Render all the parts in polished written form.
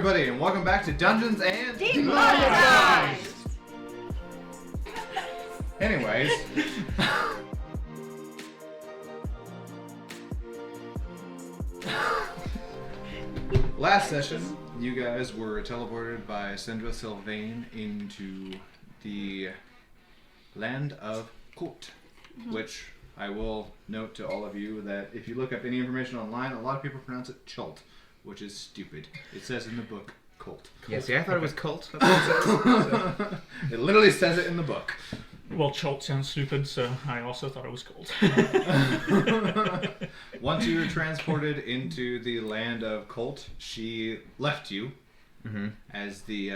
everybody, and welcome back to Dungeons and Demonetized! Anyways. Last session, you guys were teleported by Sindra Sylvain into the land of Colt, which I will note to all of you that if you look up any information online, a lot of people pronounce it Chult, which is stupid. It says in the book Colt. Yeah, see, I thought it was Colt. That's what it says. It literally says it in the book. Well, Chult sounds stupid, so I also thought it was cold. Once you were transported into the land of Colt, she left you as the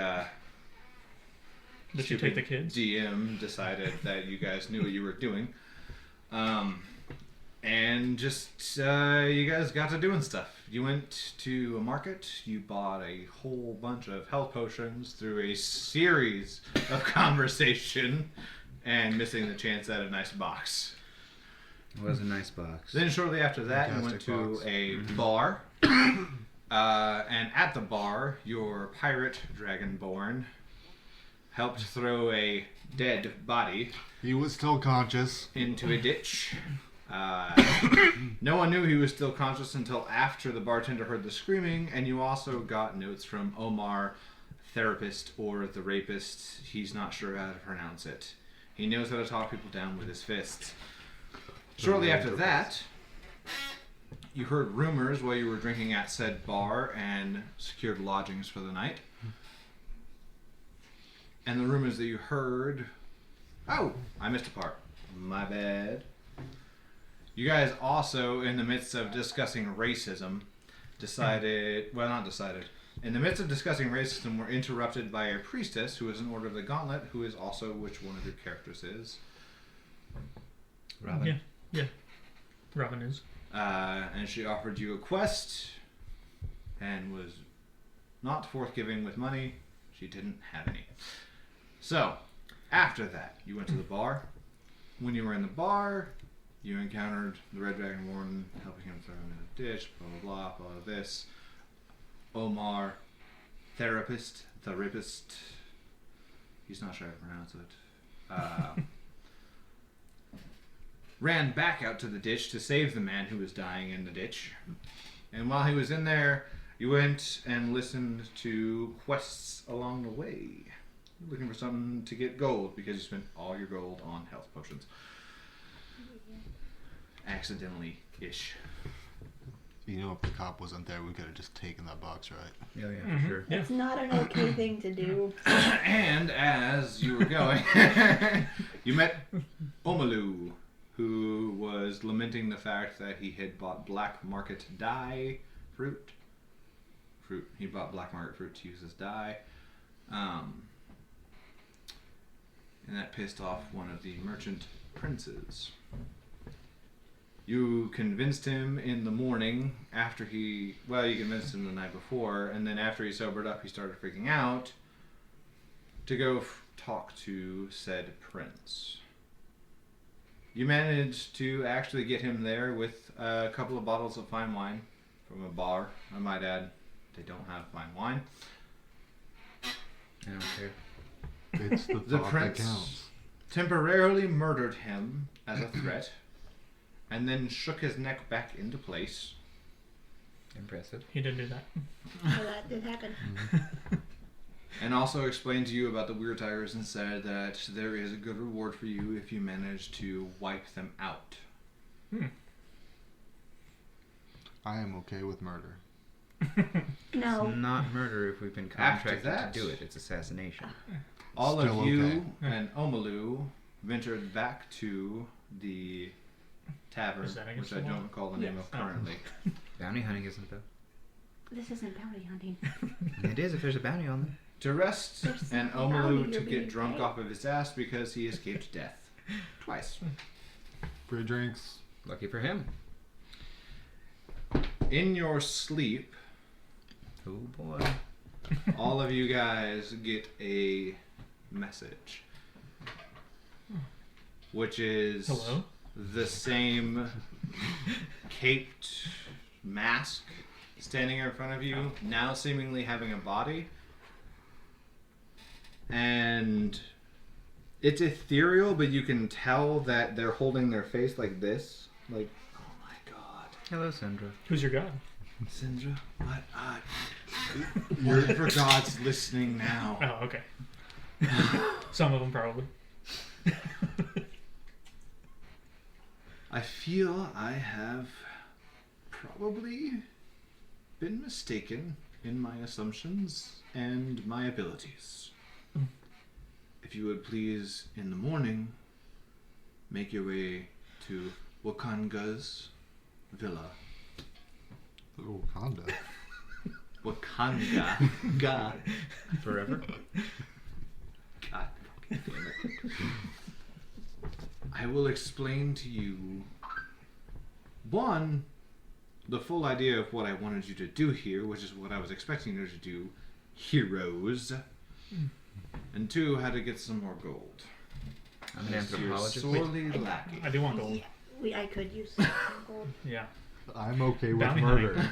Did she take the kids? DM decided that you guys knew what you were doing. And just, you guys got to doing stuff. You went to a market, you bought a whole bunch of health potions through a series of conversation, and missing the chance at a nice box. It was a nice box. Then shortly after that, you went to a bar. And at the bar, your pirate dragonborn helped throw a dead body. He was still conscious. Into a ditch. No one knew he was still conscious until after the bartender heard the screaming, and you also got notes from Omar, therapist, or the rapist. He's not sure how to pronounce it. He knows how to talk people down with his fists. Shortly after that, you heard rumors while you were drinking at said bar and secured lodgings for the night. And the rumors that you heard... Oh, I missed a part. My bad. You guys also, in the midst of discussing racism, in the midst of discussing racism, were interrupted by a priestess who is in Order of the Gauntlet, who is also which one of your characters is. Robin. Yeah. Robin is. And she offered you a quest and was not forthgiving with money. She didn't have any. So, after that, you went to the bar. When you were in the bar, you encountered the Red Dragon Warden, helping him throw him in a ditch, blah, blah, blah, blah, this. Omar, therapist, the rapist. He's not sure how to pronounce it. Ran back out to the ditch to save the man who was dying in the ditch. And while he was in there, you went and listened to quests along the way. Looking for something to get gold because you spent all your gold on health potions. Accidentally-ish. You know, if the cop wasn't there, we could have just taken that box, right? Yeah, for sure. Yeah. It's not an okay thing to do. And as you were going, you met Omalu, who was lamenting the fact that he had bought black market dye fruit. He bought black market fruit to use as dye. And that pissed off one of the merchant princes. You convinced him in the morning after you convinced him the night before, and then after he sobered up, he started freaking out to go talk to said prince. You managed to actually get him there with a couple of bottles of fine wine from a bar. I might add, they don't have fine wine. I don't care. It's the The thought that prince counts. temporarily murdered him as a threat, and then shook his neck back into place. Impressive. He did do that. So that did happen. And also explained to you about the weird tigers and said that there is a good reward for you if you manage to wipe them out. I am okay with murder. No. It's not murder if we've been After contracted that- to do it. It's assassination. All Still of you okay. and Omalu ventured back to the tavern, Is that against which I the law? don't recall the name Yeah. of currently. Bounty hunting isn't though. This isn't bounty hunting. It is if there's a bounty on them. To rest, There's and no bounty Omalu to you're get being drunk paid. off of his ass because he escaped death. Twice. Free drinks. Lucky for him. In your sleep, Oh boy. all of you guys get a message. Which is Hello? the same caped mask, standing in front of you, now seemingly having a body. And it's ethereal, but you can tell that they're holding their face like this. Like, oh my god. Hello, Sandra. Who's your god? Sindra, what? Word for God's listening now. Oh, okay. Some of them probably. I feel I have probably been mistaken in my assumptions and my abilities. If you would please, in the morning, make your way to Wakanga's villa. Wakanda. Wakanga. God. Forever? God fucking damn it. I will explain to you, one, the full idea of what I wanted you to do here, which is what I was expecting you to do, heroes. And two, how to get some more gold. I'm an You're anthropologist. sorely lacking. I do want gold. I could use some gold. Yeah. I'm okay with Bounty murder.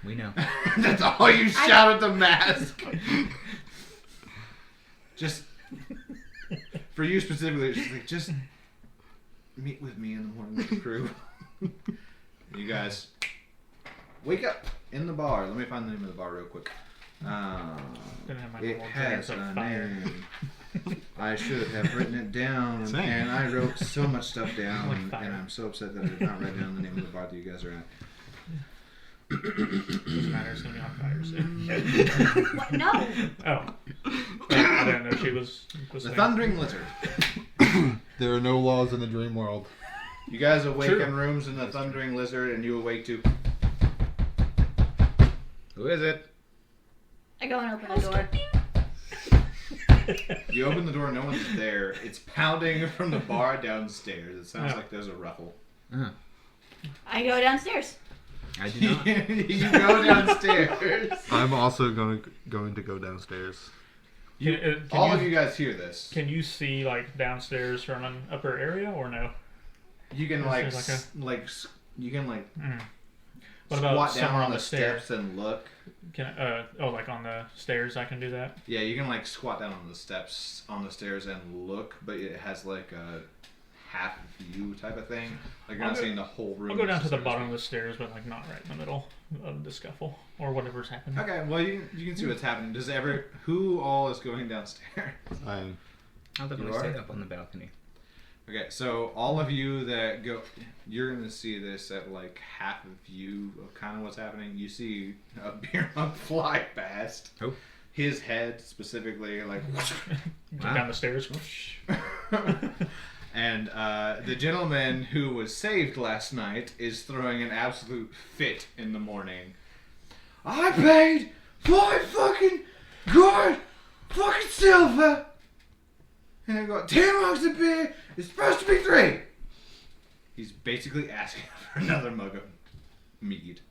We know. That's all you shout at the mask. Just for you specifically, it's just like, just meet with me in the morning with the crew. You guys wake up in the bar. Let me find the name of the bar real quick. Didn't have my It normal has dreams of a fire. name. I should have written it down, Same. and I wrote so much stuff down, Like fire. and I'm so upset that I did not write down the name of the bar that you guys are at. Doesn't matter. It's gonna be on fire soon. What? No. Oh. I didn't know she was The saying. Thundering Lizard. There are no laws in the dream world. You guys awake True. in rooms in the Thundering Lizard, and you awake to. Who is it? I go and open the door. You open the door, no one's there. It's pounding from the bar downstairs. It sounds Yeah. like there's a ruffle. I go downstairs. I do not. You go downstairs. I'm also going to go downstairs. Can All you, of you guys hear this. Can you see like downstairs from an upper area or no? You can Is like there like you can like What about squat down somewhere on the stairs? steps and look. Can like on the stairs I can do that? Yeah, you can like squat down on the steps on the stairs and look, but it has like a half view type of thing. Like you're I'll not go- seeing the whole room. I'll go down to the necessarily. bottom of the stairs, but like not right in the middle of the scuffle or whatever's happening. Okay, well you can see what's happening. Who all is going downstairs? I'm I'll definitely You are? stay up on the balcony. Okay, so all of you that go, you're gonna see this at like half a view of kind of what's happening. You see a beer mug fly past. Oh. His head specifically, like, Go down the stairs. and the gentleman who was saved last night is throwing an absolute fit in the morning. I paid 5 fucking good fucking silver, and I got 10 mugs of beer. It's supposed to be 3. He's basically asking for another mug of mead.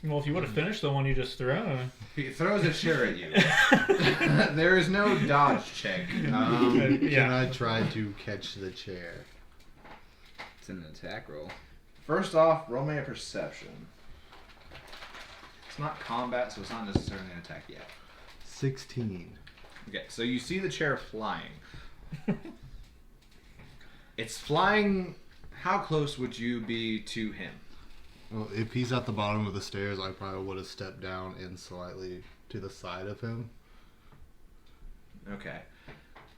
Well, if you would have finished the one you just threw, He throws a chair at you. There is no dodge check. Can yeah. I try to catch the chair? It's an attack roll. First off, roll me a perception. It's not combat, so it's not necessarily an attack yet. 16. Okay, so you see the chair flying. It's flying. How close would you be to him? Well, if he's at the bottom of the stairs, I probably would have stepped down and slightly to the side of him. Okay.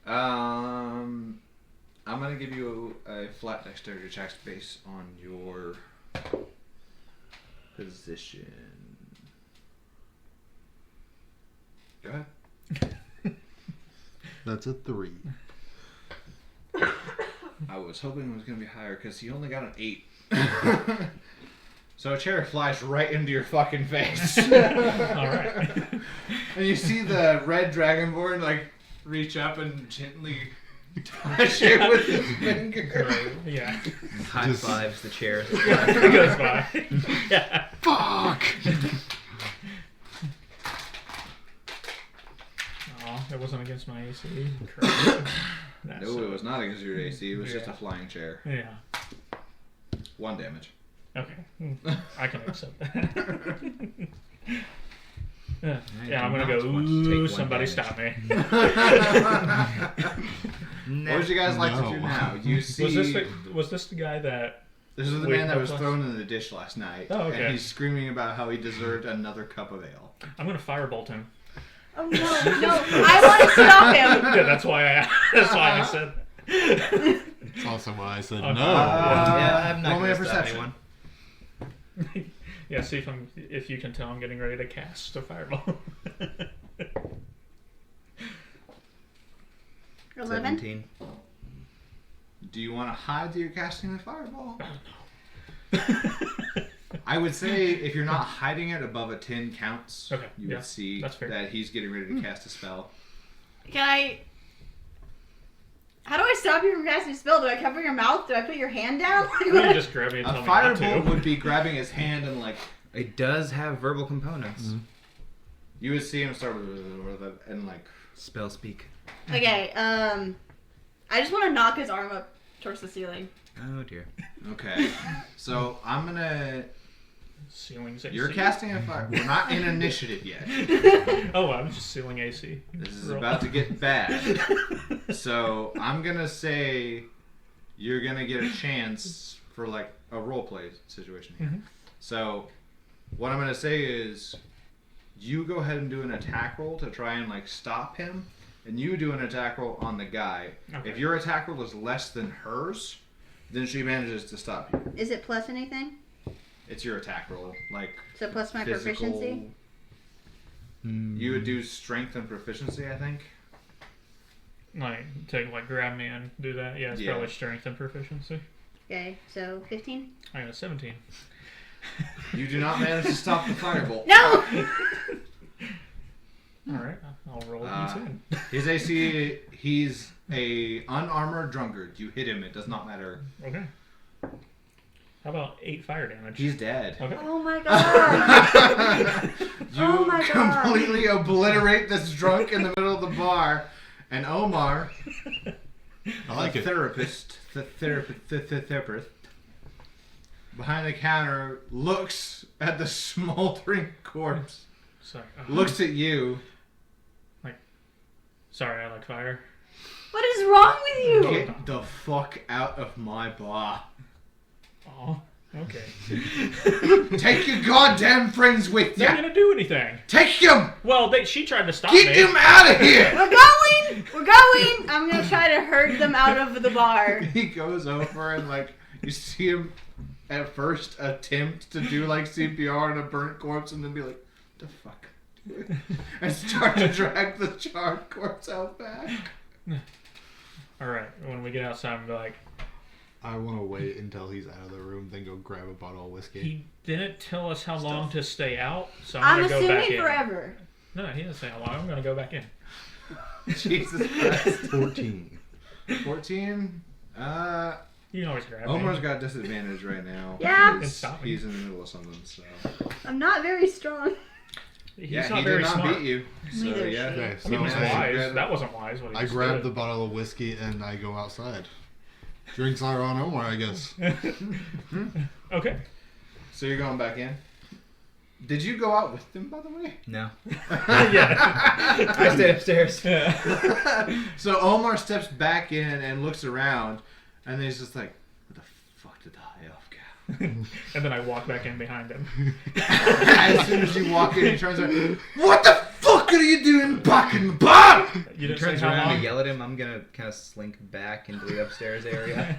I'm gonna give you a flat dexterity check based on your position. Go ahead. That's a 3. I was hoping it was gonna be higher because he only got an 8. So a chair flies right into your fucking face. All right. And you see the red dragonborn like reach up and gently touch it with his finger. Right, yeah. High fives the chair. It goes by. Yeah. Fuck! Oh, it wasn't against my AC. Correct. No, it was not against your AC. It was just a Yeah. flying chair. Yeah. 1 damage. Okay. I can accept that. Yeah, I'm gonna do go, not want to take ooh, one somebody damage. stop me. What would you guys like to do No. now? You see, Was this the guy that... this is the Wait, man that was what? thrown in the dish last night. Oh, okay. And he's screaming about how he deserved another cup of ale. I'm gonna firebolt him. Oh no, no! I want to stop him. Yeah, that's why I said. That's also why I said Okay. no. Yeah, I'm not roll me a going to stop perception. anyone. Yeah, see if you can tell I'm getting ready to cast a fireball. 11. 17. Do you want to hide that you're casting the fireball? I would say if you're not hiding it above a 10 counts, Okay, you yeah, would see that's fair. that he's getting ready to cast a spell. Can I? How do I stop you from casting a spell? Do I cover your mouth? Do I put your hand down? You can just grab me and tell A me not firebolt to. would be grabbing his hand and like It does have verbal components. you would see him start and like Spell speak. Okay. I just want to knock his arm up towards the ceiling. Oh dear. okay. So I'm gonna. Ceiling's AC. You're casting a fire. We're not in initiative yet. Oh, I'm just ceiling AC. This is Roll. about to get bad. So I'm gonna say you're gonna get a chance for like a role play situation here. Mhm. So what I'm gonna say is you go ahead and do an attack roll to try and like stop him, and you do an attack roll on the guy. Okay. If your attack roll is less than hers, then she manages to stop you. Is it plus anything? It's your attack roll, like So plus my physical. proficiency? You would do strength and proficiency, I think. Like, to like grab me and do that. Yeah, it's Yeah. probably strength and proficiency. Okay, so 15? I got a 17. You do not manage to stop the firebolt. No! Alright, I'll roll a d10. His AC, he's a unarmored drunkard. You hit him, it does not matter. Okay. How about 8 fire damage? He's dead. Okay. Oh my god! You Oh my God. completely obliterate this drunk in the middle of the bar, and Omar, I like the it. therapist, behind the counter, looks at the smoldering corpse, Sorry. looks at you. Sorry, I like fire. What is wrong with you? Get the fuck out of my bar. Oh, okay. Take your goddamn friends with They're you. gonna do anything. Take them. Well, she tried to stop Get me. them out of here. We're going! We're going! I'm gonna try to herd them out of the bar. He goes over and like you see him at first attempt to do like CPR on a burnt corpse and then be like, the fuck? And start to drag the charred corpse out back. Alright, when we get outside, I'm like, I want to wait until he's out of the room, then go grab a bottle of whiskey. he didn't tell us how long to stay out, so I'm I'm gonna go back assuming in. forever. No, he didn't say how long. I'm gonna go back in. Jesus Christ. 14. 14? You can always grab Omar's me. got disadvantage right now. Yeah. because Stop me. He's in the middle of something, so. I'm not very strong. He's Yeah, not he very did not smart. beat you. So, Neither yeah. is she. Okay, I mean, it so was I- wise. That wasn't wise. What he I just grab did. the bottle of whiskey and I go outside. Drinks are on Omar, I guess. Okay. So you're going back in? Did you go out with them, by the way? No. Yeah. I stayed upstairs. So Omar steps back in and looks around, and then he's just like, "What the fuck did the high elf go?" And then I walk back in behind him. As soon as you walk in, he turns around. What the fuck are you doing back in the bar? You He didn't turns say how around long. to yell at him. I'm gonna kind of slink back into the upstairs area.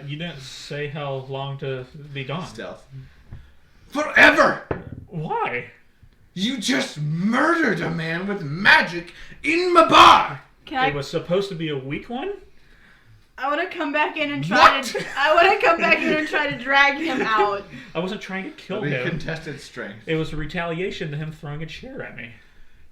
You didn't say how long to be gone. Stealth. Forever. Why? You You just murdered a man with magic in my bar. Can It was supposed to be a weak one. I want to come back in and try What? to. I want to come back in and try to drag him out. I wasn't trying to kill It'll be him. contested strength. It was a retaliation to him throwing a chair at me.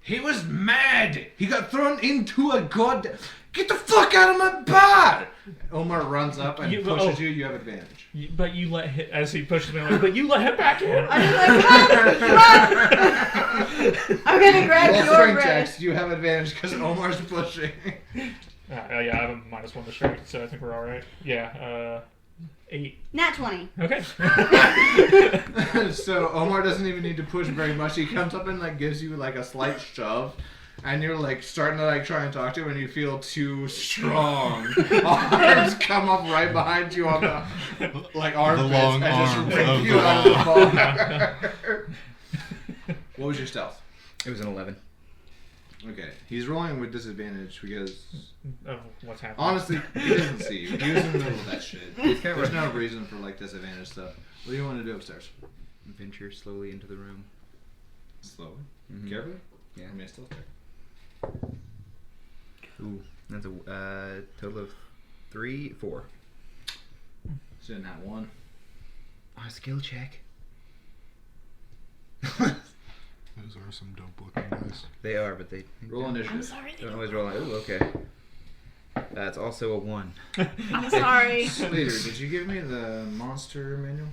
He was mad. He got thrown into a god. Get the fuck out of my bar! Omar runs up and You- pushes oh. you. You have advantage. But you let him, as he pushes me, I'm like, but you let him back in. I'm just like, run! I'm gonna grab Roll your strength wrist. checks. You have advantage because Omar's pushing. Yeah, I have a -1 to strength, so I think we're all right. Yeah, 8. Nat 20. Okay. So Omar doesn't even need to push very much. He comes up and like gives you like a slight shove, and you're like starting to like try and talk to him, and you feel two strong arms come up right behind you on the like armpits long and just arms rip of you the out of the bar. What was your stealth? It was an 11. Okay, he's rolling with disadvantage because Of what's happening. honestly he doesn't see you. He was in the middle of that shit. It's kind There's of no reason for like disadvantage stuff. What do you want to do upstairs? venture slowly into the room. Slowly, Mhm. carefully. Yeah. I mean, stealth check. Ooh, that's a total of 4. So in that one. Oh, skill check. Those are some dope looking guys. They are, but they Roll I'm initiative. sorry. don't always roll. Ooh, okay. That's also a 1. I'm sorry. Slater, did you give me the monster manual?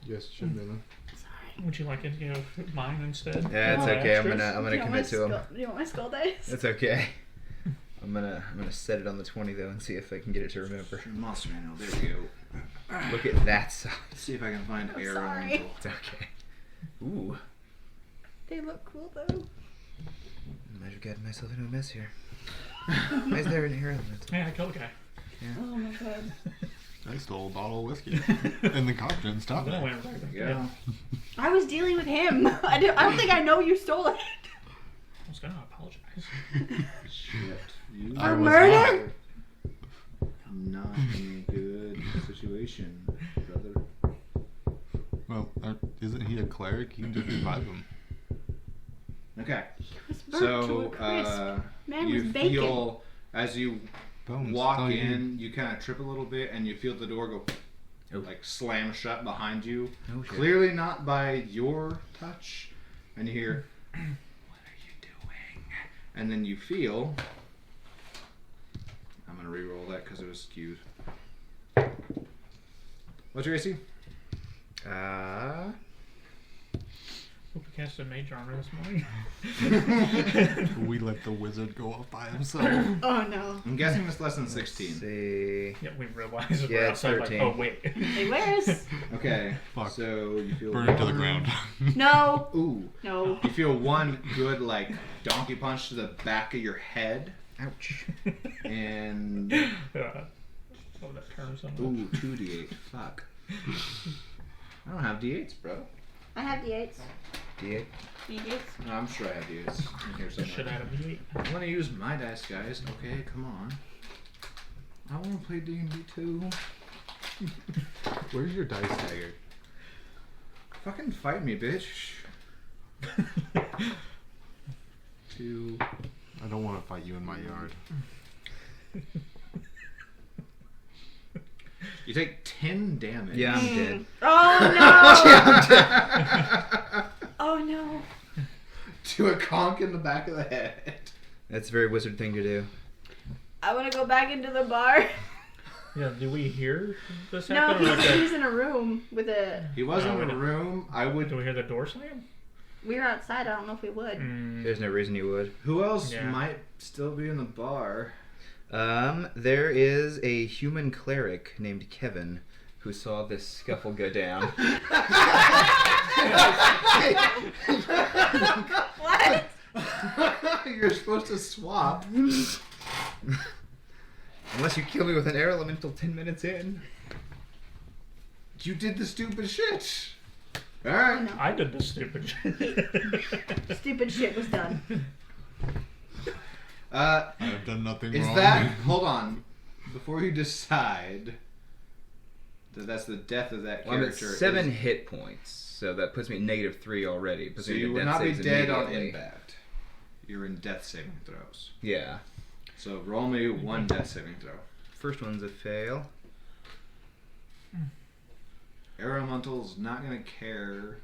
Yes, should be then. Sorry. Would you like it to go mine instead? Yeah, it's No okay. I'm extras? gonna Do you want commit my to him. skull- Do you want my skull dice? It's okay. I'm gonna set it on the 20 though and see if I can get it to remember. Monster manual. There we go. Look at that size. Let's see if I can find I'm air sorry. elemental. It's okay. Ooh. They look cool though. I might have gotten myself into a mess here. Why is there an air element? Yeah, I killed a guy. Oh my god. I stole a bottle of whiskey. And the cop didn't stop Then I me. went back there. Yeah. I was dealing with him. I don't think I know you stole it. I was gonna apologize. Shit. You I For was murder? not in a good situation, brother. Well, isn't he a cleric? You can just revive him. Okay. It was burnt to a So, crisp. Man was you bacon. feel as you Bones. walk Oh, in, you kind of trip a little bit, and you feel the door go Oh. like slam shut behind you. Oh, shit. Clearly not by your touch, and you hear, "What are you doing?" And then you feel. I'm gonna re-roll that because it was skewed. What's your AC? Hope we casted mage armor this morning. We let the wizard go off by himself. Oh no. I'm guessing it's less than Let's 16. see. Yeah, we realized Yeah, we're it's outside 13. like, oh wait. Hey, where's? Okay. Fuck. So you feel Burn it to the ground. No. Ooh. No. You feel one good like donkey punch to the back of your head, Ouch. and Oh, that term or something. ooh, 2d8. Fuck. I don't have d8s, bro. I have D8s. D8. D8s. No, I'm sure I have d8s in here Should somewhere. I have a D8? I want to use my dice, guys. Okay, come on. I want to play D&D too. Where's your dice dagger? Fucking fight me, bitch. 2. I don't want to fight you in my yard. You take 10 damage. Yeah, I'm dead. Oh no! Oh no. To a conk in the back of the head. That's a very wizard thing to do. I want to go back into the bar. Yeah, do we hear this No, happen? Or like he's in a room with a. He was No, we in a don't. room. I do would. we hear the door slam? We were outside. I don't know if we would. There's no reason you would. Who else Yeah. might still be in the bar? There is a human cleric named Kevin who saw this scuffle go down. What? You're supposed to swap. Unless you kill me with an air elemental 10 minutes in. You did the stupid shit. Oh, Alright. no. I did this stupid shit. Stupid shit was done. I've done nothing Is wrong. that. Hold on. Before you decide that that's the death of that Well, I'm at character. 7 is- hit points, so that puts me at -3 already. Puts So me you to would death not be saves dead on immediately. impact. You're in death saving throws. Yeah. So roll me one death saving throw. First one's a fail. Air Elemental's not gonna care.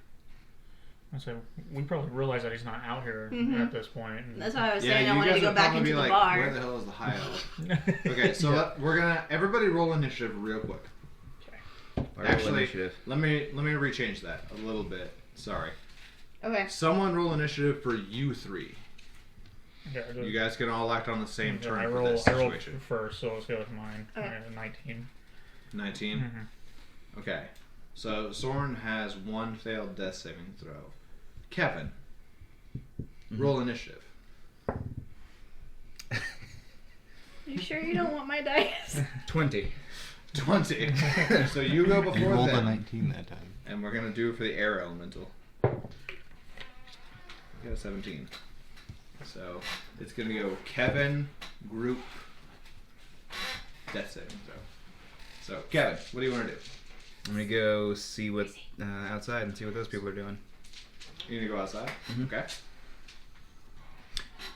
So we probably realize that he's not out here Mhm. at this point. and- That's why I was Yeah, saying I you wanted guys to go would back probably into be the like, bar. where the hell is the high elf? Okay, so Yeah. we're gonna everybody roll initiative real quick. Roll Actually, initiative. let me rechange that a little bit. Sorry. Okay. Someone roll initiative for you three. Okay, I You guys can all act on the same I turn for this roll situation. first, so let's go with mine. Okay. 19. 19. Mhm. Okay. So Soren has one failed death saving throw. Kevin, roll initiative. You sure you don't want my dice? 20. 20. So you go You before rolled a them. 19 that time. And we're going to do it for the air elemental. We got a 17. So it's going to go Kevin, group, death saving throw. So, Kevin, what do you want to do? I'm gonna go see what's outside and see what those people are doing. You're going to go outside? Mhm. Okay.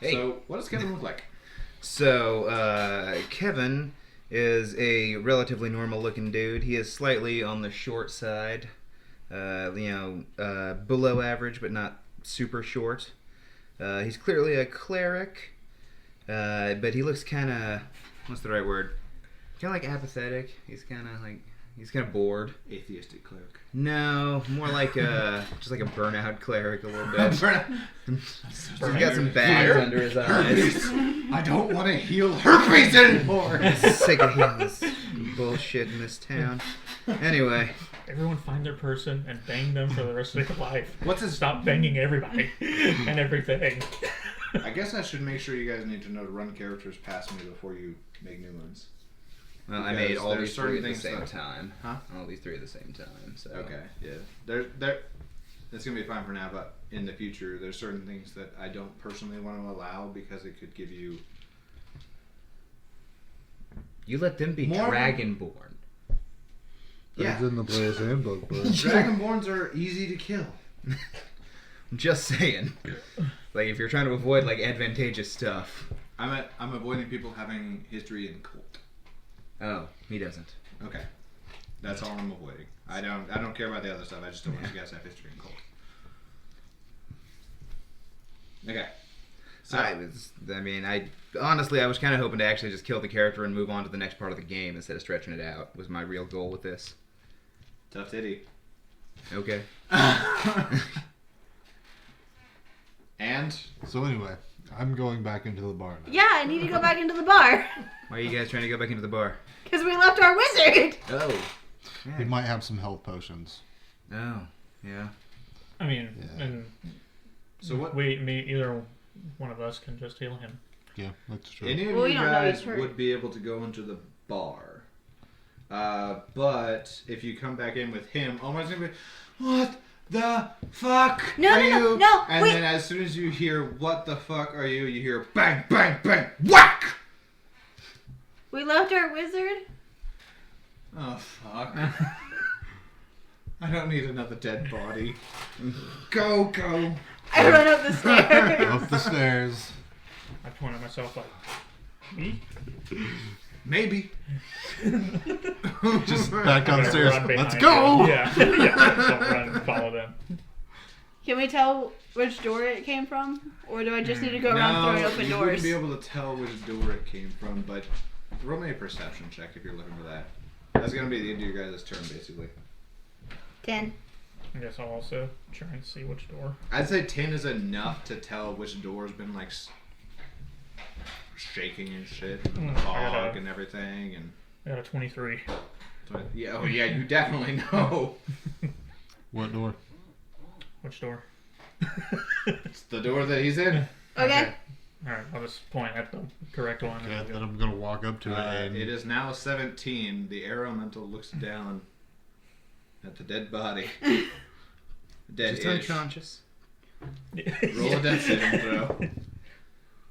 Hey. So, what does Kevin look like? So, Kevin is a relatively normal-looking dude. He is slightly on the short side, below average, but not super short. He's clearly a cleric, but he looks kind of, what's the right word? Kind of like apathetic. He's kind of bored. Atheistic cleric. No, more like just like a burnout cleric a little bit. He's got some bags under his eyes. I don't want to heal herpes anymore. Sick of hearing this bullshit in this town. Anyway, Everyone find their person and bang them for the rest of their life. What's his... Stop banging everybody and everything. I guess I should make sure you guys need to know to run characters past me before you make new ones. well, I Because made all there's these three at certain the things same that- time. Huh? All these three at the same time. So Okay, yeah. They're it's gonna be fine for now, but in the future, there's certain things that I don't personally want to allow because it could give you you let them be More- dragonborn. Yeah. That's in the player's handbook, bro. Dragonborns are easy to kill. I'm just saying. Like if you're trying to avoid like advantageous stuff. I'm avoiding people having history in cult. Oh, he doesn't. Okay, that's all I'm avoiding. I don't care about the other stuff. I just don't want you guys to have history in cult. Okay. So I honestly was kind of hoping to actually just kill the character and move on to the next part of the game instead of stretching it out. Was my real goal with this. tough titty. Okay. And So anyway, I'm going back into the bar now. Yeah, I need to go back into the bar. Why are you guys trying to go back into the bar? Because we left our wizard. Oh. He might have some health potions. Oh. Yeah. I mean, Yeah. and so what? either one of us can just heal him. Yeah, that's true. Any of Well, we you don't know he's guys hurt. would be able to go into the bar. But if you come back in with him, Omar's gonna be, what the fuck No, are no, no, you? no, And wait. then as soon as you hear, what the fuck are you hear, bang, bang, bang, whack! We left our wizard. Oh, fuck. I don't need another dead body. Go. I run up the stairs. Up the stairs. I point at myself like, me? Maybe. Just back I'm gonna downstairs. run Let's behind go! you. Yeah, I'll run and follow them. Can we tell which door it came from? Or do I just need to go around throwing open you doors? wouldn't be able to tell which door it came from, but roll me a perception check if you're looking for that. That's gonna be the end of your guys' turn, basically. 10. I guess I'll also try and see which door. I'd say 10 is enough to tell which door's been like shaking and shit, and the I got fog a- and everything, and I got a 23. yeah, you definitely know. What door? Which door? It's the door that he's in. Okay. Alright, I'll just point at the correct one. Okay, and then go. I'm gonna walk up to it and It is now 17. The air elemental looks down at the dead body. Dead She's unconscious. Roll a death saving throw.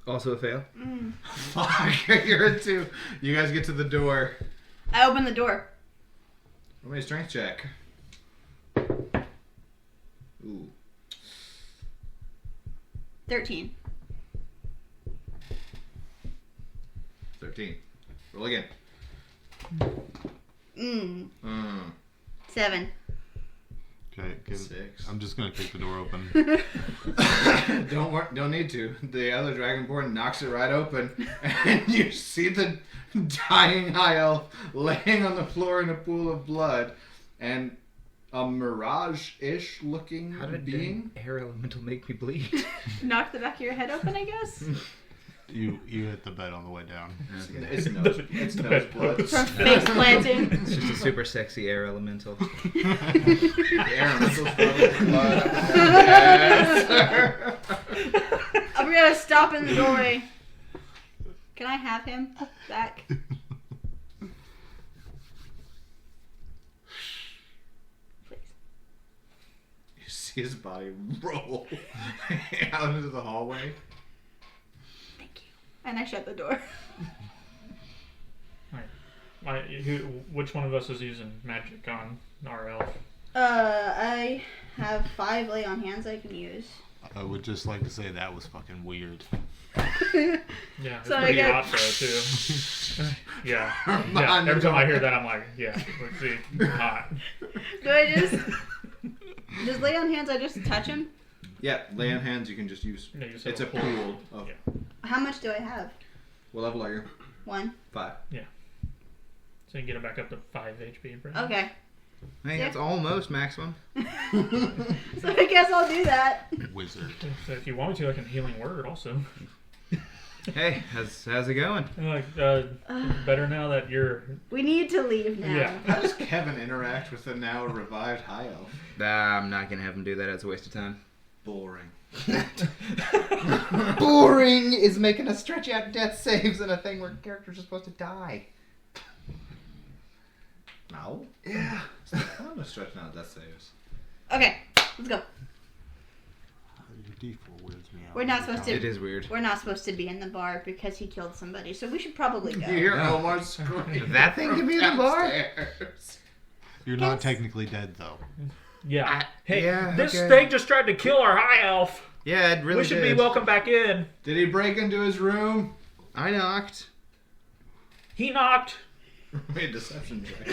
Also a fail. Fuck, you're a 2. You guys get to the door. I open the door. Roll me a strength check. Ooh. 13. 13. Roll again. 7. okay, 6. I'm just gonna kick the door open. Don't need to. The other dragonborn knocks it right open, and you see the dying high elf laying on the floor in a pool of blood, and a mirage-ish looking How did being. an air elemental make me bleed? Knock the back of your head open, I guess. You hit the bed on the way down. Okay. It's nose blood. From face planting. It's just a super sexy air elemental. The air elemental's probably blood. Yes. I'm gonna stop in the doorway. Can I have him back? Please. You see his body roll out into the hallway. Thank you. And I shut the door. Which one of us is using magic on our elf? I have 5 lay on hands I can use. I would just like to say that was fucking weird. Yeah, it's So I pretty get- hot though too. Yeah. Every time I hear that, I'm like, yeah, let's see, hot. Do I just lay on hands? I just touch him. Yeah, lay on hands. You can just use. No, you said It's a pool of. Yeah. How much do I have? What level are you? 1. 5. So you can get it back up to 5 HP. Right? Okay. Hey, that's almost maximum. So I guess I'll do that. Wizard. So if you want me to, I can healing word also. Hey, how's it going? Like, better now that you're. We need to leave now. Yeah. How does Kevin interact with the now revived high elf? I'm not gonna have him do that. It's a waste of time. Boring. Boring is making us stretch out death saves in a thing where characters are supposed to die. No. Yeah. I'm not stretching out death saves. Okay, let's go. Your D4 weirds me out. We're not supposed to- It is weird. We're not supposed to be in the bar because he killed somebody, so we should probably go. You hear No. Omar scream. That thing could be in the bar? downstairs. You're not technically dead, though. Yeah. Hey, yeah, this okay. thing just tried to kill our high elf. Yeah, it really We should did. be welcome back in. Did he break into his room? I knocked. He knocked. Made a deception check.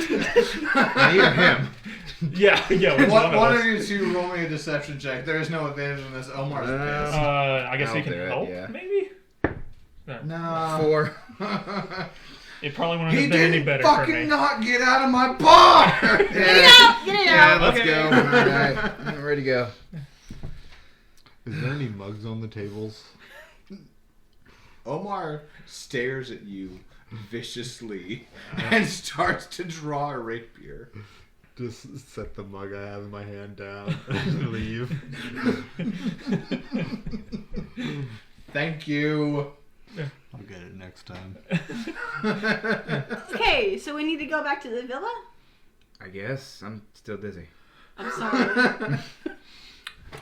Now you're him. Yeah. Which One one of of us? you two roll me a deception check. There is no advantage in this. Omar's pissed. I guess he I'll can do it, help. yeah. Maybe. No. 4. It probably wouldn't He have been any didn't better for fucking me. not get out of my bar! Get it out! Get it Yeah, out! let's Okay. go. Alright, I'm ready to go. Is there any mugs on the tables? Omar stares at you viciously and starts to draw a rapier. Just set the mug I have in my hand down and leave. Thank you. I'll get it next time. Okay, so we need to go back to the villa? I guess. I'm still dizzy. I'm sorry.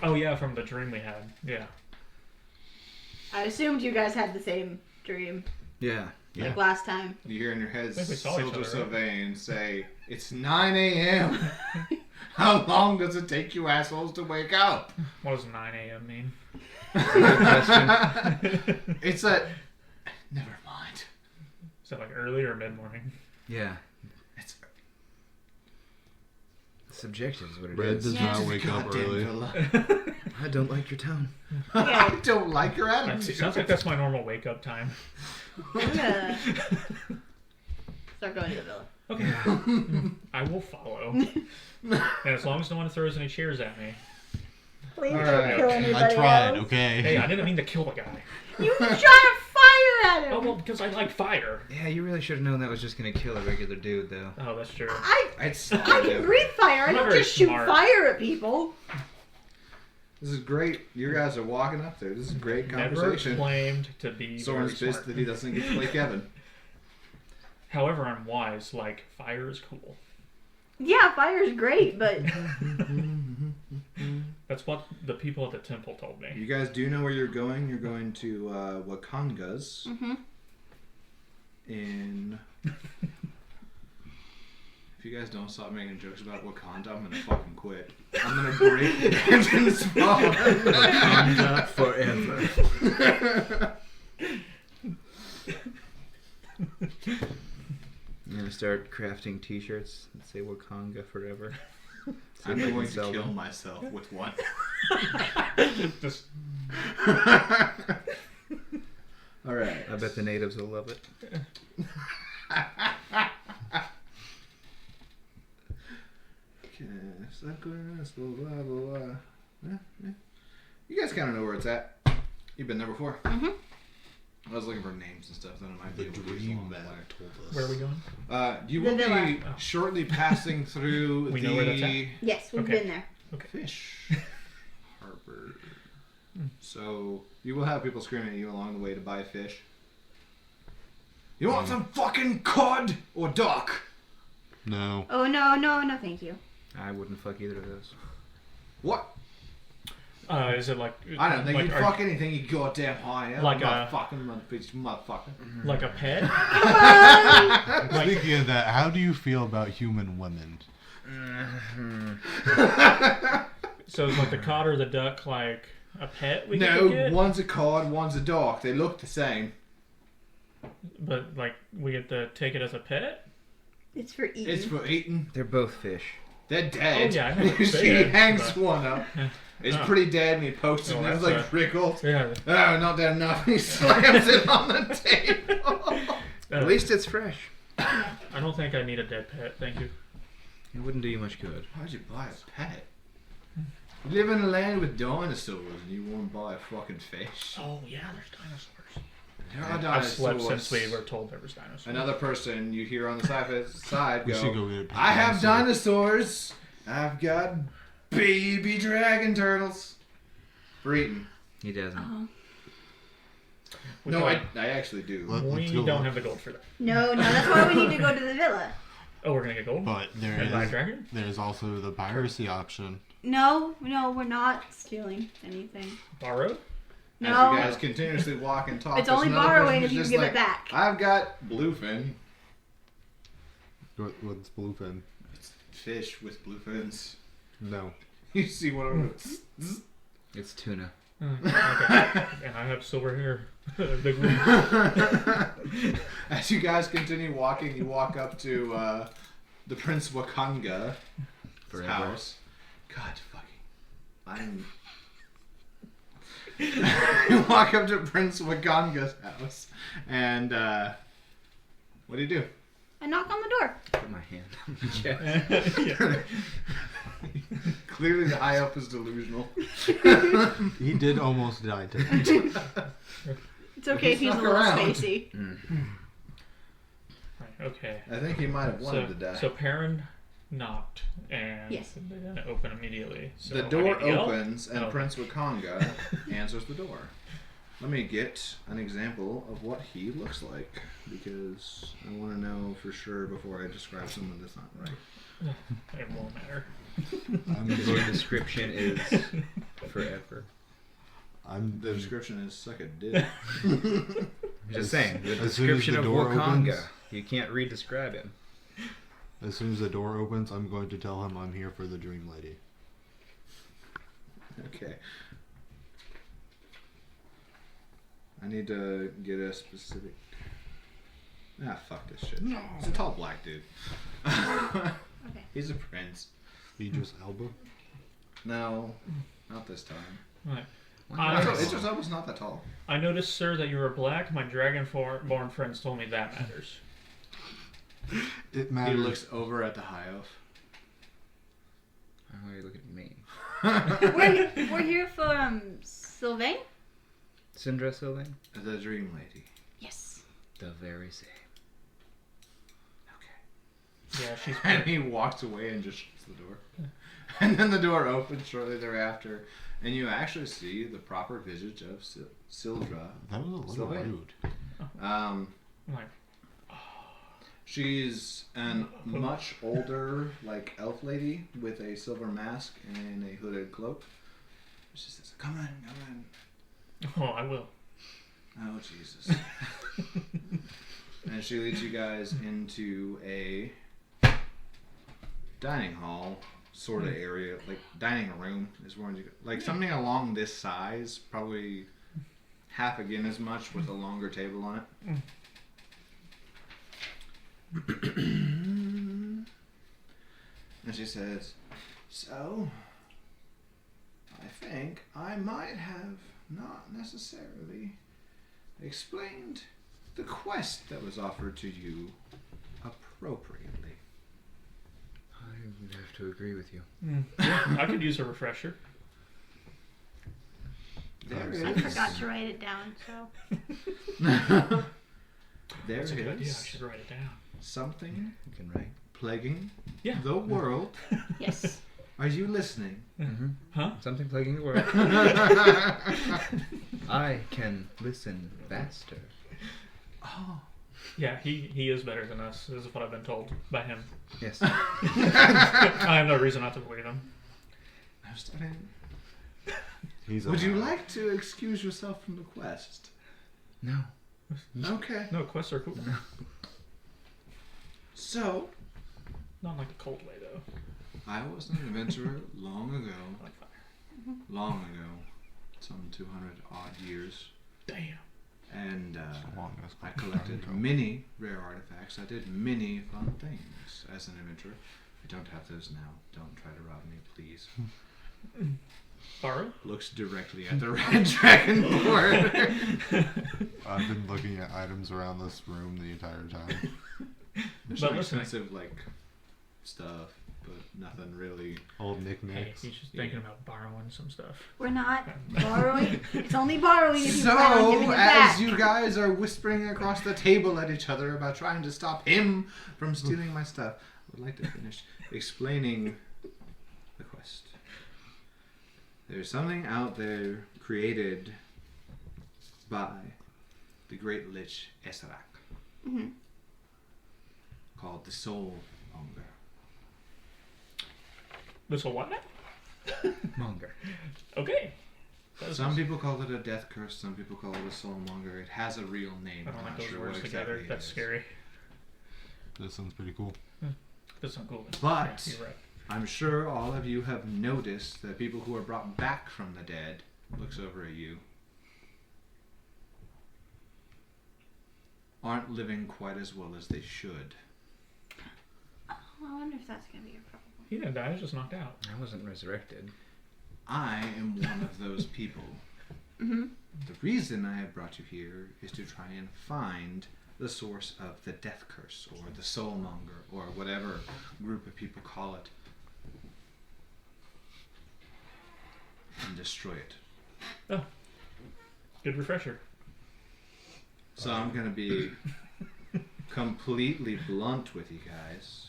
Oh yeah, from the dream we had. Yeah. I assumed you guys had the same dream Yeah. like last time. You hear in your head I think we saw each Silver other, right? Sylvain say, "It's 9 a.m. How long does it take you assholes to wake up?" What does 9 a.m. mean? Good question. It's a... Never mind. Is that like early or mid morning? Yeah. It's Subjective is what it Red is. does Yeah. not wake up goddamn early. villa. I don't like your tone. I don't like your It attitude. sounds like that's my normal wake up time. I'm gonna start going to the villa. Okay. I will follow. And as long as no one throws any chairs at me. Please All don't right. kill anybody I tried, else. okay? Hey, I didn't mean to kill the guy. You shot a fire at him! Oh, well, because I like fire. Yeah, you really should have known that was just gonna kill a regular dude, though. Oh, that's true. I I can breathe fire. I I'm not don't very just shoot smart. fire at people. This is great. You guys are walking up there. This is great Never conversation. claimed to be Soren's very pissed smart. that he doesn't get to play Kevin. However, I'm wise. Like, fire is cool. Yeah, fire's great, but That's what the people at the temple told me. You guys do know where you're going. You're going to Wakanga's in... If you guys don't stop making jokes about Wakanda, I'm gonna fucking quit. I'm gonna break the entrance phone. Wakanda forever. I'm gonna start crafting T-shirts that say Wakanda forever. See I'm if I can going to sell kill them. myself with one. Just Alright. I bet the natives will love it. Blah, blah, blah. Yeah. You guys kind of know where it's at. You've been there before. I was looking for names and stuff. Then it might The be able to use dream along the man way. told us. Where are we going? You The will villa. be shortly passing through We know where that's at? Yes, we've Okay. been there. Fish Harbor. So you will have people screaming at you along the way to buy fish. You want some fucking cod or duck? No. Oh, no, thank you. I wouldn't fuck either of those. What? Is it like... I don't think like, you'd fuck anything you goddamn high. Like I'm a- fucking motherfucker. Like a pet? Speaking of that, how do you feel about human women? So is like the cod or the duck like a pet we can go No, get? one's a cod, one's a duck. They look the same. But like we get to take it as a pet? It's for eating. It's for eating. They're both fish. They're dead. Oh, yeah, I know what you're She saying, hangs but- one up. It's Oh. pretty dead, and he pokes it, Oh, and it's that's like a- wriggles. Yeah. Oh, not dead enough. He slams it on the table. At least it's fresh. I don't think I need a dead pet, thank you. It wouldn't do you much good. Why'd you buy a pet? You live in a land with dinosaurs, and you want to buy a fucking fish. Oh yeah, there's dinosaurs. There are I've dinosaurs. slept since we were told there was dinosaurs. Another person you hear on the side We should go, go get a pet I have dinosaur." dinosaurs. I've got baby dragon turtles. For eating. He doesn't. Oh. We No, don't- I actually do. Let's we go. don't have the gold for that. No, that's why we need to go to the villa. Oh, we're gonna get gold? But And buy a dragon? there's also the piracy option. No, we're not stealing anything. Borrow? No. As you guys continuously walk and talk, It's there's only another borrowing person if you who's give just it back. I've got bluefin. What's bluefin? Fish with blue fins. No. You see one of them. It's tuna. Okay. And I have silver hair. Big one. As you guys continue walking, you walk up to the Prince Wakanga Forever. house. God fucking. You walk up to Prince Wakanga's house, and what do you do? I knock on the door. Put my hand on my chest. Yeah. Clearly, the high up is delusional. He did almost die today. It's okay if he's a Snuck little around. spacey. Right, okay. I think he might have wanted to die. So Perrin knocked and Yes. they didn't open immediately. So The I door need to yell? opens, and Oh. Prince Wakanga answers the door. Let me get an example of what he looks like, because I want to know for sure before I describe someone that's not right. It won't matter. Your description is forever. The description is suck a dick. I'm just saying, the as soon as description the of door Wakanga. opens- You can't re-describe him. As soon as the door opens, I'm going to tell him I'm here for the dream lady. Okay. I need to get a specific. Ah, fuck this shit. No. He's a tall black dude. Okay. He's a prince. Idris Elba. No, not this time. Right. Idris Elba's not that tall. I noticed, sir, that you were black. My dragon-born friends told me that matters. It He matters. looks over at the high elf. Why are you looking at me? We're here for Sylvain? Syndra Sylvain? The dream lady. Yes. The very same. Okay. Yeah, she's And he walks away and just shuts the door. And then the door opens shortly thereafter, and you actually see the proper visage of Sildra. That was a little Sylvain. rude. like, She's an much older, like, elf lady with a silver mask and a hooded cloak. She says, "Come in, come in." oh, I will. Oh, Jesus. And she leads you guys into a dining hall sort of area, like dining room is where you go. Like something along this size, probably half again as much with a longer table on it. And she says, "So, I think I might have not necessarily explained the quest that was offered to you appropriately." I would have to agree with you. Yeah, I could use a refresher. There I is. forgot to write it down, so. There That's a good idea. I is should write it down. something You can write. plaguing Yeah. the world. Yes. Are you listening? Mm-hmm. Huh? Something plaguing the world. I can listen faster. Oh. Yeah, he is better than us. This is what I've been told by him. Yes. I have no reason not to believe him. I'm starting. He's Would you alive. like to excuse yourself from the quest? No. Okay. No, quests are cool. So, Not in like a cold way though. I was an adventurer long ago. I like fire. Long ago. Some 200 odd years. Damn. And Long as I collected many rare artifacts. I did many fun things as an adventurer. I don't have those now. Don't try to rob me, please. Borrow? Looks directly at the red dragon board. I've been looking at items around this room the entire time. There's But some listen- expensive stuff, but nothing really. Old Hey, knickknacks. he's just thinking about borrowing some stuff. We're not borrowing. It's only borrowing if you plan on giving So, it as back. you guys are whispering across the table at each other about trying to stop him from stealing my stuff, I would like to finish explaining the quest. There's something out there created by the great Lich Esrak Mhm. called the Soul Monger. This will what now? Monger. Okay. That's Some people call it a death curse, some people call it a soul monger. It has a real name. I don't I'm like not those sure words what together. exactly it That's is. scary. This sounds pretty cool. That's not cool. But- Yeah, you're right. I'm sure all of you have noticed that people who are brought back from the dead looks over at you aren't living quite as well as they should. Oh, I wonder if that's going to be a problem. He didn't die. He was just knocked out. I wasn't resurrected. I am one of those people. Mm-hmm. The reason I have brought you here is to try and find the source of the death curse, or the soulmonger, or whatever group of people call it, and destroy it. Oh. Good refresher. So I'm going to be completely blunt with you guys.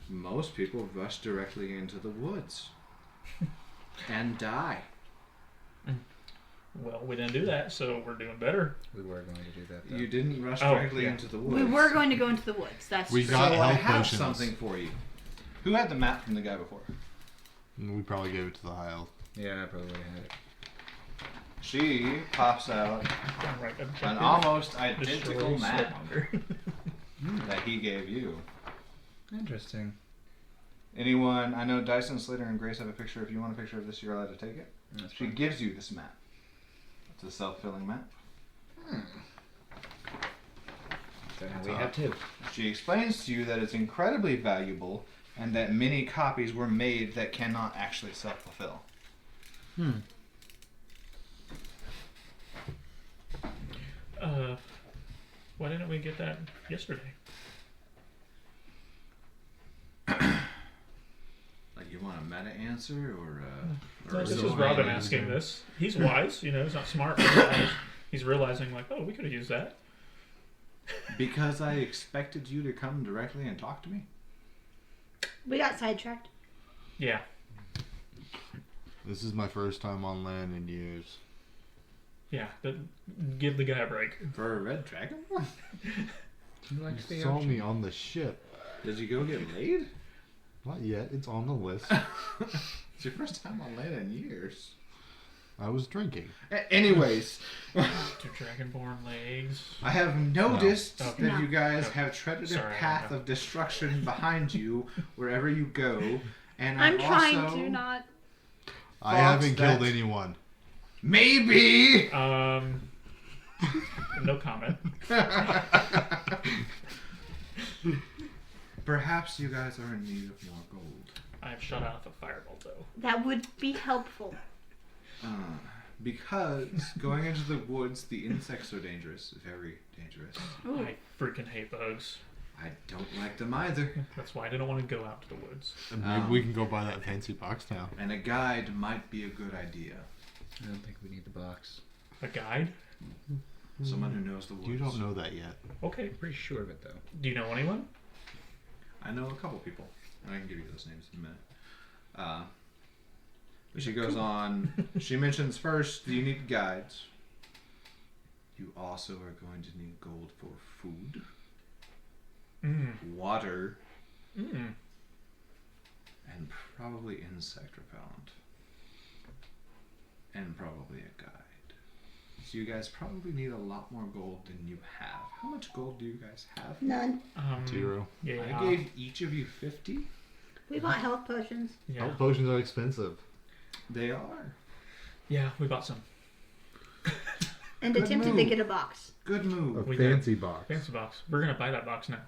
Most people rush directly into the woods and die. Well, we didn't do that, so we're doing better. We were going to do that, though. You didn't rush Oh, directly yeah. into the woods. We were going to go into the woods. That's We true. got So I health have potions. something for you. Who had the map from the guy before? We probably gave it to the high elf. Yeah, I probably would have had it. She pops out Downright an objective. almost Destroy identical map Soulmonger. that he gave you. Interesting. Anyone, I know Dyson, Slater, and Grace have a picture. If you want a picture of this, you're allowed to take it. That's She fine. gives you this map. It's a self-filling map. So now we have two. She explains to you that it's incredibly valuable and that many copies were made that cannot actually self-fulfill. Why didn't we get that yesterday? Like, you want a meta answer or No, a this is Soren Robin answer? asking this. He's wise, he's not smart, but wise. He's realizing, like, oh, we could have used that. Because I expected you to come directly and talk to me? We got sidetracked. Yeah. This is my first time on land in years. Yeah, but give the guy a break. For a red dragon? He likes You the saw ocean. me on the ship. Did you go get laid? Not yet. It's on the list. It's your first time on land in years. I was drinking. Anyways, Two dragonborn legs. I have noticed No. that No. you guys No. have treaded Sorry, a path no. of destruction behind you wherever you go, and I'm I've trying also to not. I haven't Thoughts killed that- anyone. Maybe. No comment. Perhaps you guys are in need of more gold. I have shot off a firebolt, though. That would be helpful. Because going into the woods, the insects are dangerous, very dangerous. Ooh. I freaking hate bugs. I don't like them either. That's why I didn't want to go out to the woods. And maybe we can go buy that fancy box now. And a guide might be a good idea. I don't think we need the box. A guide? Someone who knows the woods. You don't know that yet. Okay. I'm pretty sure of it, though. Do you know anyone? I know a couple people. I can give you those names in a minute. But she goes on. She mentions first you need guides. You also are going to need gold for food, water, and probably insect repellent. And probably a guide. So you guys probably need a lot more gold than you have. How much gold do you guys have? None. 0. Yeah. I gave each of you 50. We bought health potions. Yeah. Health potions are expensive. They are. Yeah, we bought some. And Good attempted to move. get a box. Good A move. We fancy box. Fancy box. We're gonna buy that box now.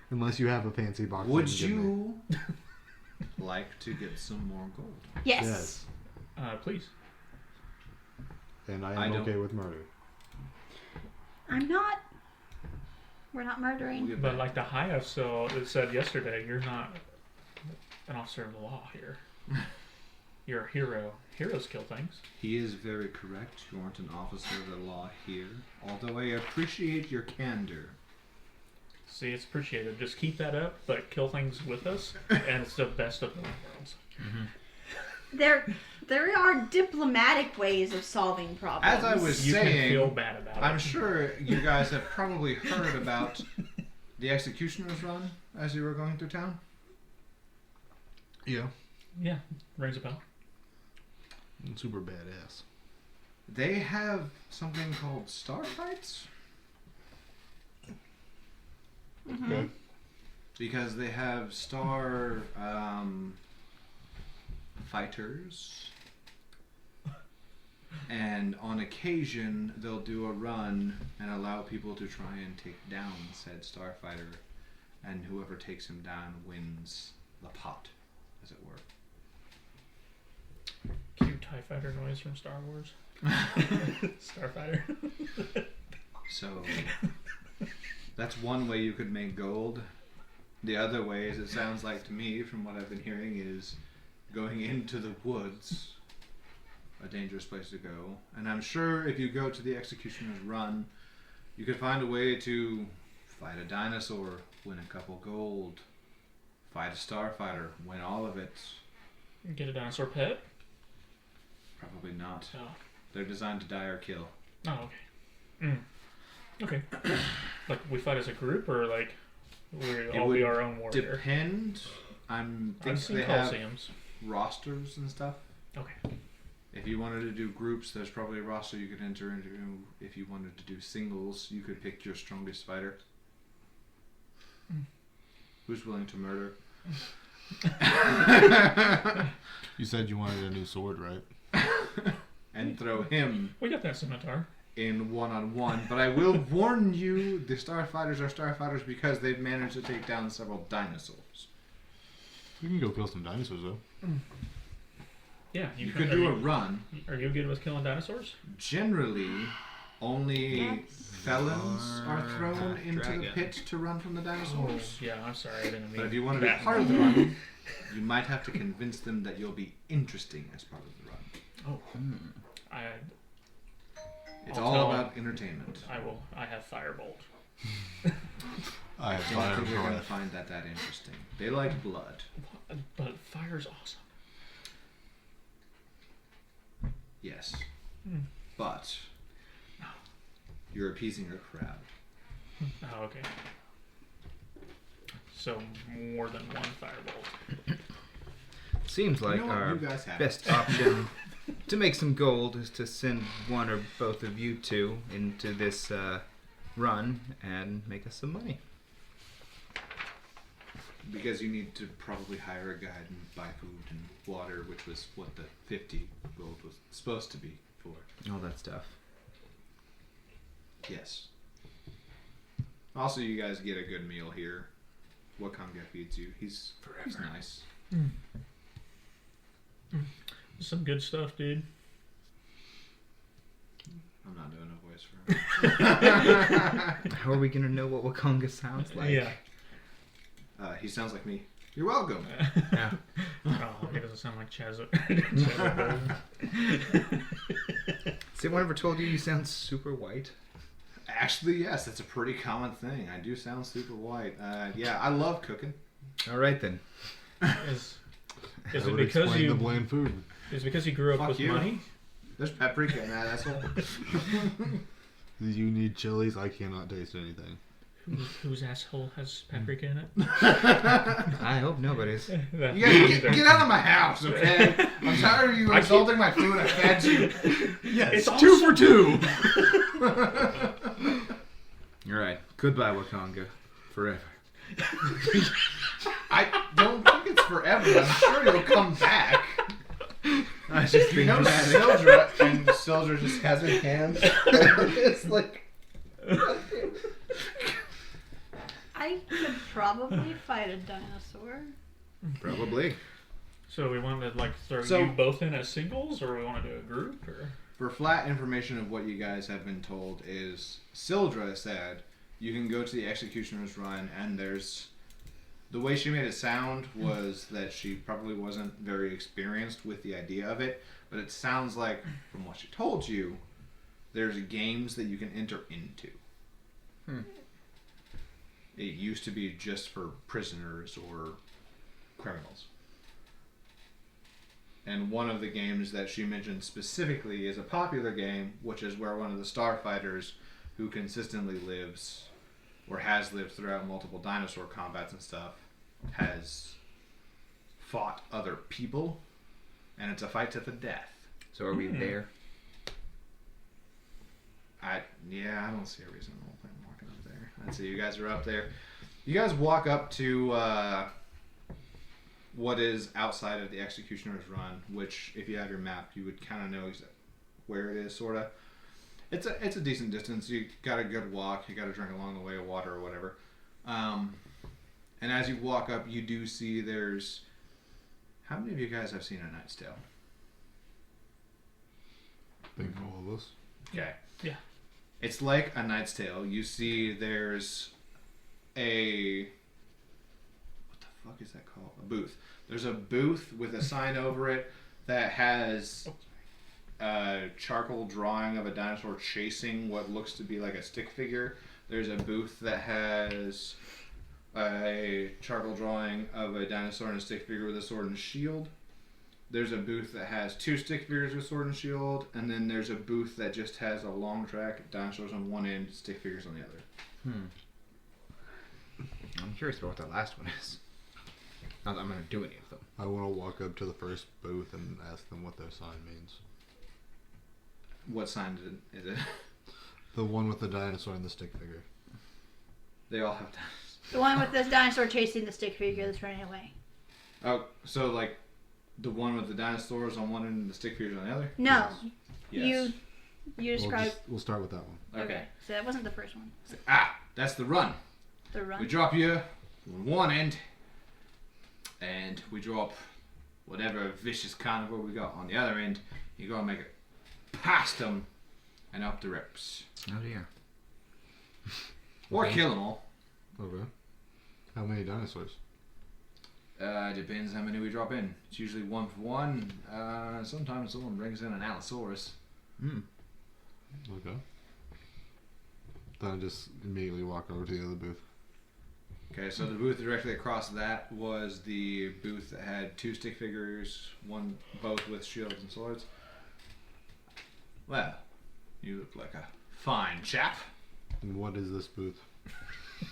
Unless you have a fancy box. Would then give me. you like to get some more gold? Yes. Yes. Please. And I I am don't- okay with murder. I'm not. We're not murdering. We'll get But back. like the high so it said yesterday, you're not an officer of the law here. You're a hero. Heroes kill things. He is very correct. You aren't an officer of the law here. Although I appreciate your candor. See, it's appreciated. Just keep that up, but kill things with us, and it's the best of both worlds. There are diplomatic ways of solving problems. As I was You can feel saying, bad about I'm it. sure you guys have probably heard about the executioner's run as you were going through town. Yeah. Yeah, rings a bell. Super badass. They have something called star fights Okay. because they have star fighters, and on occasion they'll do a run and allow people to try and take down said starfighter, and whoever takes him down wins the pot, as it were. Cute TIE fighter noise from Star Wars. Starfighter. So that's one way you could make gold. The other way, as it sounds like to me from what I've been hearing, is going into the woods. A dangerous place to go. And I'm sure if you go to the executioner's run, you could find a way to fight a dinosaur, win a couple gold, fight a starfighter, win all of it. Get a dinosaur pet? Probably not. Oh, They're designed to die or kill. okay. Okay. Like, we fight as a group, or like, we all would be our own warrior? Depend. I I've think seen they have Colosseums. rosters and stuff. Okay. If you wanted to do groups, there's probably a roster you could enter into. If you wanted to do singles, you could pick your strongest fighter. Who's willing to murder? You said you wanted a new sword, right? And throw him We got that scimitar. in one-on-one. But I will warn you, the starfighters are starfighters because they've managed to take down several dinosaurs. You can go kill some dinosaurs, though. Yeah, You can- could are do you- a run. Are you good with killing dinosaurs? Generally, only That's- felons are thrown into the Dragon. pit to run from the dinosaurs. Yeah, I'm sorry, I didn't mean But if you want to be that. part of the run, you might have to convince them that you'll be interesting as part of the run. Oh, It's I'll all tell about entertainment. I have firebolt. I have I don't fire think you're going to breath. find that interesting. They like blood. But fire's awesome. Yes. But you're appeasing a crowd. Oh, okay. So more than one firebolt. Seems like You know what? our You guys have best it. option to make some gold is to send one or both of you two into this run and make us some money. Because you need to probably hire a guide and buy food and water, which was what the 50 gold was supposed to be for. All that stuff. Yes. Also, you guys get a good meal here. Wakanga feeds you. He's nice. Some good stuff, dude. I'm not doing a voice for him. How are we gonna know what Wakanga sounds like? Yeah. He sounds like me. You're welcome. Yeah. Oh, He doesn't sound like Chaz. Has anyone ever told you sound super white? Actually, yes, that's a pretty common thing. I do sound super white. Yeah, I love cooking. All right then. Is That it would because explain you? the bland food. Is it because you grew up Fuck with you. money? There's paprika in that asshole. You need chilies. I cannot taste anything. Whose asshole has paprika in it? I hope nobody's. You guys get out of my house, okay? I'm tired of you insulting my food. I fed you. Yes, It's 2 for 2. All right. Goodbye, Wakanga. Forever. I don't think it's forever. I'm sure you'll come back. I was just You being know, dramatic. Sildra, and Sildra just has her hands. It's like. I could probably fight a dinosaur. Probably. So we want to throw So- you both in as singles, or we want to do a group, or For flat information of what you guys have been told is Sildra said you can go to the Executioner's Run, and there's the way she made it sound was that she probably wasn't very experienced with the idea of it, but it sounds like from what she told you there's games that you can enter into. It used to be just for prisoners or criminals. And one of the games that she mentioned specifically is a popular game, which is where one of the starfighters who consistently lives or has lived throughout multiple dinosaur combats and stuff has fought other people, and it's a fight to the death. So are we there? I don't see a reason I'm walking up there. I'd say you guys are up there. You guys walk up to what is outside of the Executioner's Run, which, if you have your map, you would kind of know where it is, sort of. It's a decent distance. You got a good walk. You got to drink along the way of water or whatever. And as you walk up, you do see there's... How many of you guys have seen A Knight's Tale? I think all of us. Okay. Yeah. It's like A Knight's Tale. You see there's a... What the fuck is that called? A booth. There's a booth with a sign over it that has a charcoal drawing of a dinosaur chasing what looks to be like a stick figure. There's a booth that has a charcoal drawing of a dinosaur and a stick figure with a sword and shield. There's a booth that has 2 stick figures with sword and shield, and then there's a booth that just has a long track, dinosaurs on one end, stick figures on the other. I'm curious about what that last one is. Not that I'm going to do any of them. I want to walk up to the first booth and ask them what their sign means. What sign is it? The one with the dinosaur and the stick figure. They all have dinosaurs. The one with this dinosaur chasing the stick figure that's running away. Oh, so like the one with the dinosaurs on one end and the stick figures on the other? No, Yes. you described. We'll start with that one. Okay. So that wasn't the first one. That's the run. The run. We drop you on one end, and we drop whatever vicious carnivore we got on the other end. You gotta make it past them and up the reps. Oh dear. Or Okay. kill them all. Okay. How many dinosaurs? Depends how many we drop in. It's usually 1 for 1. Sometimes someone brings in an Allosaurus. Okay. Then I just immediately walk over to the other booth. Okay, so the booth directly across that was the booth that had 2 stick figures, both with shields and swords. Well, you look like a fine chap. And what is this booth?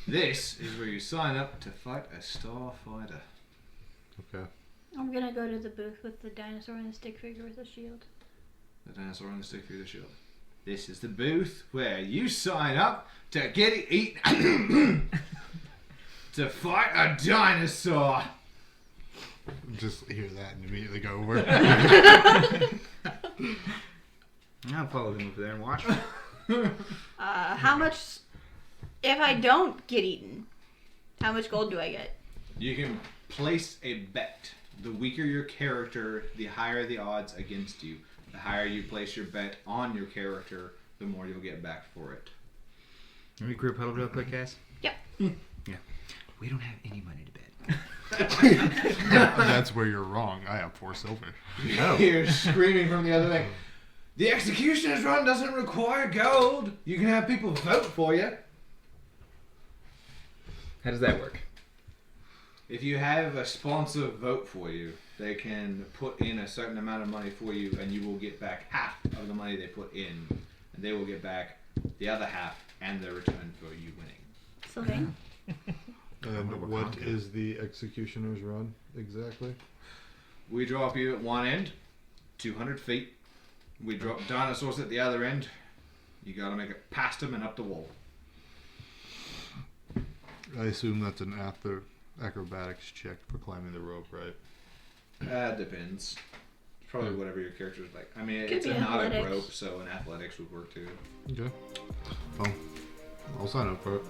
This is where you sign up to fight a starfighter. Okay. I'm gonna go to the booth with the dinosaur and the stick figure with the shield. The dinosaur and the stick figure shield. This is the booth where you sign up to get it eaten. To fight a dinosaur. Just hear that and immediately go over. I'll follow them over there and watch. How much? If I don't get eaten, how much gold do I get? You can place a bet. The weaker your character, the higher the odds against you. The higher you place your bet on your character, the more you'll get back for it. Can we group huddle real quick, guys? Yep. Yeah. We don't have any money to bet. That's where you're wrong. I have 4 silver. Oh. You're screaming from the other thing. The executioner's run doesn't require gold. You can have people vote for you. How does that work? If you have a sponsor vote for you, they can put in a certain amount of money for you, and you will get back half of the money they put in, and they will get back the other half and the return for you winning. Sylvain? And what is the executioner's run exactly? We drop you at one end, 200 feet. We drop dinosaurs at the other end. You gotta make it past them and up the wall. I assume that's an acrobatics check for climbing the rope, right? Depends. It's probably whatever your character's like. I mean, Could it's be not a athletics. rope, so an athletics would work too. Okay. Well, I'll sign up for it.